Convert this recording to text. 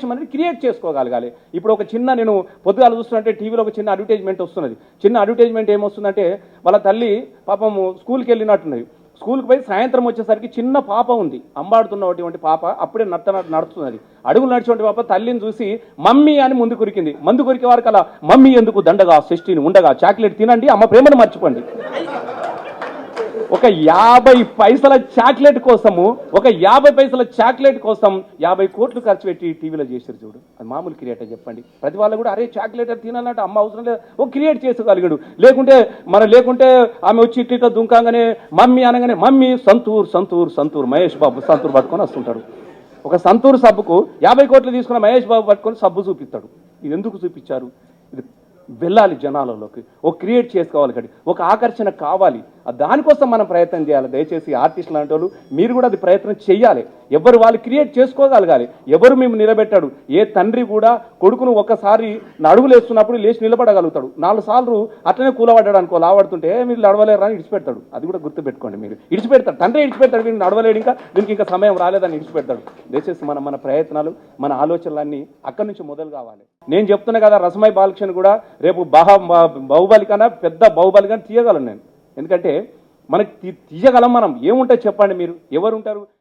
అవకాశం అనేది క్రియేట్ చేసుకోగలగాలి. ఇప్పుడు ఒక చిన్న నేను పొద్దుగాల చూస్తున్నట్టే టీవీలో ఒక చిన్న అడ్వర్టైజ్మెంట్ వస్తున్నది. చిన్న అడ్వర్టైజ్మెంట్ ఏమొస్తుందంటే వాళ్ళ తల్లి పాపము స్కూల్కి వెళ్ళినట్టున్నది. స్కూల్కి పోయి సాయంత్రం వచ్చేసరికి చిన్న పాప ఉంది, అంబాడుతున్నటువంటి పాప, అప్పుడే నడుస్తున్నది. అడుగులు నడిచేటువంటి పాప తల్లిని చూసి మమ్మీ అని ముందు కురికింది. ముందు కురికే వారికి అలా మమ్మీ ఎందుకు దండగా 16 ఉండగా చాక్లెట్ తినండి, అమ్మ ప్రేమను మర్చిపోండి. ఒక 50 పైసల చాక్లెట్ కోసము, ఒక 50 పైసల చాక్లెట్ కోసం 50 కోట్లు ఖర్చు పెట్టి టీవీలో చేశారు చూడు. అది మామూలు క్రియేటర్ చెప్పండి? ప్రతి వాళ్ళు కూడా అరే చాక్లెట్ తినాలంటే అమ్మ అవసరం లేదు, ఒక క్రియేట్ చేసుకోగలిగాడు. లేకుంటే ఆమె వచ్చి ఇట్లా దుంకాగానే మమ్మీ అనగానే మమ్మీ సంతూర్ సంతూర్ సంతూర్ మహేష్ బాబు సంతూర్ పట్టుకొని వస్తుంటాడు. ఒక సంతూర్ సబ్బుకు 50 కోట్లు తీసుకున్న మహేష్ బాబు పట్టుకొని సబ్బు చూపిస్తాడు. ఇది ఎందుకు చూపించారు? ఇది వెళ్ళాలి జనాలలోకి, ఒక క్రియేట్ చేసుకోవాలి, ఒక ఆకర్షణ కావాలి. దానికోసం మనం ప్రయత్నం చేయాలి. దయచేసి ఆర్టిస్టులు లాంటి వాళ్ళు మీరు కూడా అది ప్రయత్నం చేయాలి. ఎవరు వాళ్ళు క్రియేట్ చేసుకోగలగాలి. ఎవరు మేము నిలబెట్టాడు? ఏ తండ్రి కూడా కొడుకును ఒక్కసారి అడుగులు వేస్తున్నప్పుడు లేచి నిలబడగలుగుతాడు. 4 సార్లు అట్లనే కూలబడ్డాడు అనుకో, లావడుతుంటే మీరు నడవలేరు అని ఇడిచిపెడతాడు. అది కూడా గుర్తుపెట్టుకోండి. మీరు ఇడిచిపెడతాడు, తండ్రి ఇడిచిపెడతాడు, వీళ్ళు నడవలేడు, దీనికి ఇంకా సమయం రాలేదని ఇడిచిపెడతాడు. దయచేసి మన ప్రయత్నాలు, మన ఆలోచనలన్నీ అక్కడి నుంచి మొదలు కావాలి. నేను చెప్తున్నా కదా, రసమై బాలకృష్ణ కూడా రేపు బాహుబలి కన్నా పెద్ద బాహుబలి కానీ తీయగలను నేను. ఎందుకంటే మనకి తీయగలం. మనం ఏముంటుంది చెప్పండి? మీరు ఎవరు ఉంటారు?